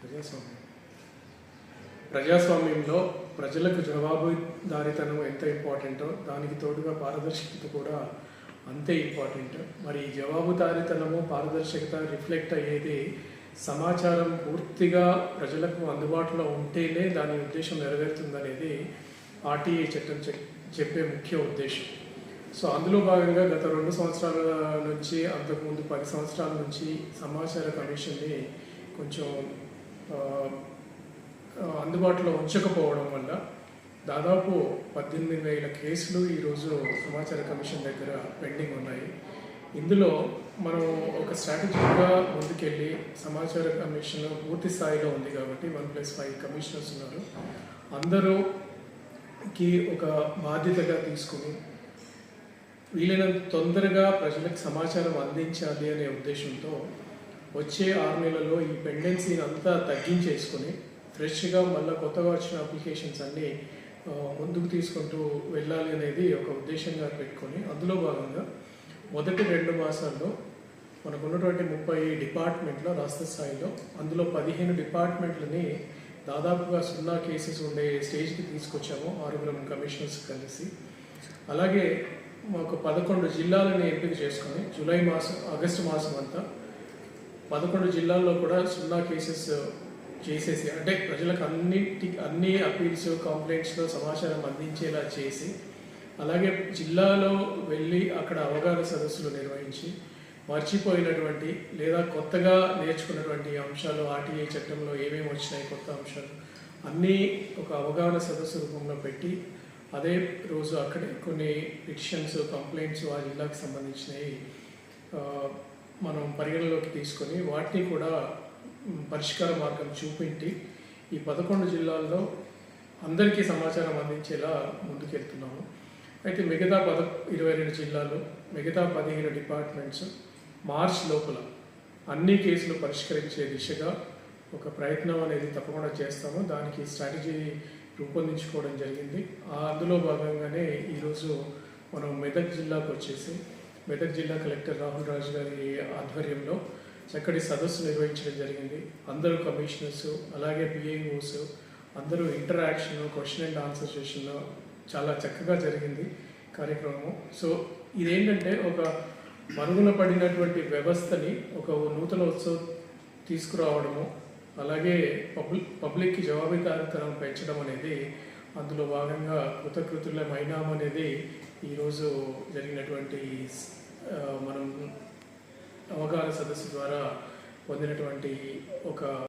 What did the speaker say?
ప్రజాస్వామ్యం ప్రజాస్వామ్యంలో ప్రజలకు జవాబుదారీతనం ఎంత ఇంపార్టెంటో దానికి తోడుగా పారదర్శకత కూడా అంతే ఇంపార్టెంట్. మరి ఈ జవాబుదారీతనము పారదర్శకత రిఫ్లెక్ట్ అయ్యేది సమాచారం పూర్తిగా ప్రజలకు అందుబాటులో ఉంటేనే దాని ఉద్దేశం నెరవేరుతుందనేది ఆర్టీఐ చట్టం చెప్పే ముఖ్య ఉద్దేశం. సో అందులో భాగంగా గత 2 సంవత్సరాల నుంచి అంతకుముందు 10 సంవత్సరాల నుంచి సమాచార కమిషన్ని కొంచెం అందుబాటులో ఉంచకపోవడం వల్ల దాదాపు 18,000 కేసులు ఈరోజు సమాచార కమిషన్ దగ్గర పెండింగ్ ఉన్నాయి. ఇందులో మనం ఒక స్ట్రాటజీగా ముందుకెళ్ళి సమాచార కమిషన్ పూర్తి స్థాయిలో ఉంది కాబట్టి 1+5 కమిషనర్స్ ఉన్నారు. అందరూకి ఒక బాధ్యతగా తీసుకుని వీలైనంత తొందరగా ప్రజలకు సమాచారం అందించాలి అనే ఉద్దేశంతో వచ్చే 6 నెలల్లో ఈ పెండెన్సీని అంతా తగ్గించేసుకొని ఫ్రెష్గా మళ్ళీ కొత్తగా వచ్చిన అప్లికేషన్స్ అన్నీ ముందుకు తీసుకుంటూ వెళ్ళాలి అనేది ఒక ఉద్దేశంగా పెట్టుకొని అందులో భాగంగా మొదటి 2 మాసాల్లో మనకు ఉన్నటువంటి 30 డిపార్ట్మెంట్ల రాష్ట్ర స్థాయిలో అందులో 15 డిపార్ట్మెంట్లని దాదాపుగా 0 కేసెస్ ఉండే స్టేజ్కి తీసుకొచ్చాము 6 కమిషనర్స్ కలిసి. అలాగే మాకు 11 జిల్లాలని ఎంపిక చేసుకొని ఆగస్టు మాసం అంతా 11 జిల్లాల్లో కూడా 0 కేసెస్ చేసేసి, అంటే ప్రజలకు అన్ని అపీల్స్ కంప్లైంట్స్లో సమాచారం అందించేలా చేసి, అలాగే జిల్లాలో వెళ్ళి అక్కడ అవగాహన సదస్సులు నిర్వహించి మర్చిపోయినటువంటి లేదా కొత్తగా నేర్చుకున్నటువంటి అంశాలు ఆర్టీఐ చట్టంలో ఏమేమి వచ్చినాయి కొత్త అంశాలు అన్నీ ఒక అవగాహన సదస్సు రూపంలో పెట్టి అదే రోజు అక్కడే కొన్ని పిటిషన్స్ కంప్లైంట్స్ ఆ జిల్లాకు సంబంధించినవి మనం పరిగణలోకి తీసుకొని వాటిని కూడా పరిష్కార మార్గం చూపించి ఈ 11 జిల్లాల్లో అందరికీ సమాచారం అందించేలా ముందుకెళ్తున్నాము. అయితే మిగతా 22 జిల్లాలు మిగతా 15 డిపార్ట్మెంట్స్ మార్చ్ లోపల అన్ని కేసులు పరిష్కరించే దిశగా ఒక ప్రయత్నం అనేది తప్పకుండా చేస్తాము. దానికి స్ట్రాటజీ రూపొందించుకోవడం జరిగింది. అందులో భాగంగానే ఈరోజు మనం మెదక్ జిల్లాకు వచ్చేసి మెదక్ జిల్లా కలెక్టర్ రాహుల్ రాజు గారి ఆధ్వర్యంలో చక్కటి సదస్సు నిర్వహించడం జరిగింది. అందరూ కమిషనర్స్ అలాగే పిఐఓస్ అందరూ interaction question and answer session చాలా చక్కగా జరిగింది కార్యక్రమం. సో ఇదేంటంటే ఒక మరుగున పడినటువంటి వ్యవస్థని ఒక నూతన ఉత్సవం తీసుకురావడము, అలాగే పబ్లిక్కి జవాబుదారీతనం పెంచడం అనేది అందులో భాగంగా కృతకృతులమైనాం అనేది ఈరోజు జరిగినటువంటి మనం అవగాహన సదస్సు ద్వారా పొందినటువంటి ఒక